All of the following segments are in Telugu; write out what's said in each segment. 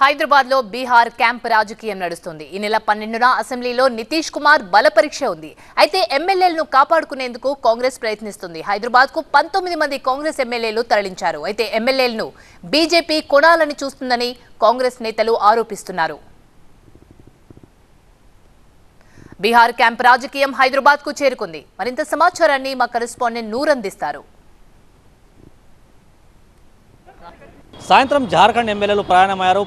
హైదరాబాద్ లో బీహార్ క్యాంప్ రాజకీయం నడుస్తుంది. ఈ నెల 12న అసెంబ్లీలో నితీష్ కుమార్ బల పరీక్ష ఉంది. అయితే ఎమ్మెల్యేలను కాపాడుకునేందుకు కాంగ్రెస్ ప్రయత్నిస్తుంది. హైదరాబాద్ కు 19 మంది కాంగ్రెస్ ఎమ్మెల్యేలు తరలించారు. అయితే ఎమ్మెల్యేలను బీజేపీ కొనాలని చూస్తుందని కాంగ్రెస్ నేతలు ఆరోపిస్తున్నారు. బీహార్ క్యాంప్ రాజకీయం హైదరాబాద్ కు చేరుకుంది. మరింత సమాచారాన్ని మా కరెస్పాండెంట్ నూర్ అందిస్తారు. సాయంత్రం జార్ఖండ్ ఎమ్మెల్యేలు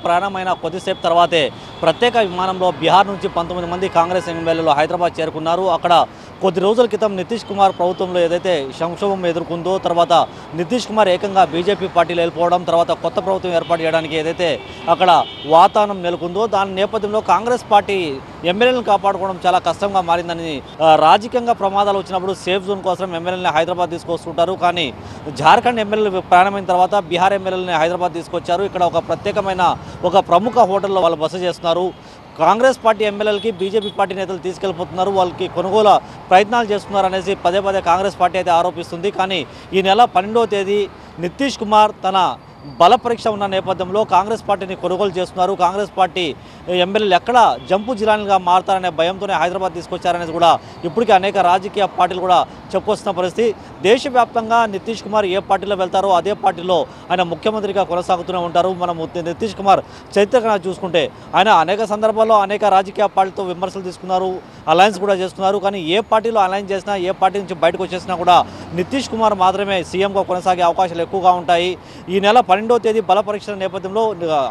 ప్రయాణమైన కొద్దిసేపు తర్వాతే ప్రత్యేక విమానంలో బీహార్ నుంచి 19 మంది కాంగ్రెస్ ఎమ్మెల్యేలు హైదరాబాద్ చేరుకున్నారు. అక్కడ కొద్ది రోజుల క్రితం నితీష్ కుమార్ ప్రభుత్వంలో ఏదైతే సంక్షోభం ఎదుర్కొందో, తర్వాత నితీష్ కుమార్ ఏకంగా బీజేపీ పార్టీలో వెళ్ళిపోవడం, తర్వాత కొత్త ప్రభుత్వం ఏర్పాటు చేయడానికి ఏదైతే అక్కడ వాతావరణం నెలకొందో దాని నేపథ్యంలో కాంగ్రెస్ పార్టీ ఎమ్మెల్యేలను కాపాడుకోవడం చాలా కష్టంగా మారిందని, రాజకీయంగా ప్రమాదాలు వచ్చినప్పుడు సేఫ్ జోన్ కోసం ఎమ్మెల్యేలని హైదరాబాద్ తీసుకొస్తుంటారు. కానీ జార్ఖండ్ ఎమ్మెల్యేలు ప్రారంభమైన తర్వాత బీహార్ ఎమ్మెల్యేలని హైదరాబాద్ తీసుకొచ్చారు. ఇక్కడ ఒక ప్రముఖ హోటల్లో వాళ్ళు బస చేస్తున్నారు. కాంగ్రెస్ పార్టీ ఎమ్మెల్యేలకి బీజేపీ పార్టీ నేతలు తీసుకెళ్లిపోతున్నారు, వాళ్ళకి కొనుగోలు ప్రయత్నాలు చేస్తున్నారు అనేసి పదే కాంగ్రెస్ పార్టీ అయితే ఆరోపిస్తుంది. కానీ ఈ నెల 12వ తేదీ నితీష్ కుమార్ తన బల పరీక్ష ఉన్న నేపథ్యంలో కాంగ్రెస్ పార్టీని కొనుగోలు చేస్తున్నారు. కాంగ్రెస్ పార్టీ ఎమ్మెల్యేలు ఎక్కడ జంపు జిలానీలుగా మారతారనే భయంతోనే హైదరాబాద్ తీసుకొచ్చారనేది కూడా ఇప్పటికీ అనేక రాజకీయ పార్టీలు కూడా చెప్పుకొస్తున్న పరిస్థితి. దేశవ్యాప్తంగా నితీష్ కుమార్ ఏ పార్టీలో వెళ్తారో అదే పార్టీలో ఆయన ముఖ్యమంత్రిగా కొనసాగుతూనే ఉంటారు. మనం నితీష్ కుమార్ చరిత్ర చూసుకుంటే ఆయన అనేక సందర్భాల్లో అనేక రాజకీయ పార్టీలతో విమర్శలు తీసుకున్నారు, అలయన్స్ కూడా చేసుకున్నారు. కానీ ఏ పార్టీలో అలయన్స్ చేసినా, ఏ పార్టీ నుంచి బయటకు వచ్చేసినా కూడా నితీష్ కుమార్ మాత్రమే సీఎంగా కొనసాగే అవకాశాలు ఎక్కువగా ఉంటాయి. ఈ నెల 12వ తేదీ బల పరీక్షల నేపథ్యంలో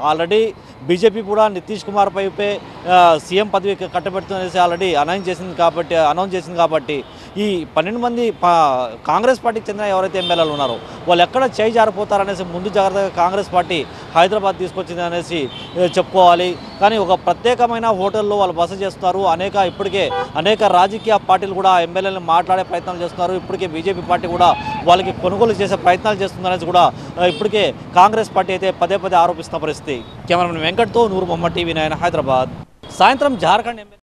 ఆల్రెడీ బీజేపీ కూడా నితీష్ కుమార్ పైపే సీఎం పదవి కట్టబెడుతుందనేసి ఆల్రెడీ అనౌన్స్ చేసింది. కాబట్టి ఈ 12 మంది కాంగ్రెస్ పార్టీకి చెందిన ఎవరైతే ఎమ్మెల్యేలు ఉన్నారో వాళ్ళు ఎక్కడ చేయి జారిపోతారనేసి ముందు జాగ్రత్తగా కాంగ్రెస్ పార్టీ హైదరాబాద్ తీసుకొచ్చింది అనేసి చెప్పుకోవాలి. కానీ ఒక ప్రత్యేకమైన హోటల్లో వాళ్ళు బస చేస్తున్నారు. ఇప్పటికే అనేక రాజకీయ పార్టీలు కూడా ఎమ్మెల్యేలను మాట్లాడే ప్రయత్నాలు చేస్తున్నారు. ఇప్పటికే బీజేపీ పార్టీ కూడా వాళ్ళకి కొనుగోలు చేసే ప్రయత్నాలు చేస్తుందనేసి కూడా ఇప్పటికే కాంగ్రెస్ పార్టీ అయితే పదే ఆరోపిస్తున్న పరిస్థితి. కెమెరామెన్ వెంకట్తో నూర్ మొహమ్మద్, టీవీ 9 హైదరాబాద్. సాయంత్రం జార్ఖండ్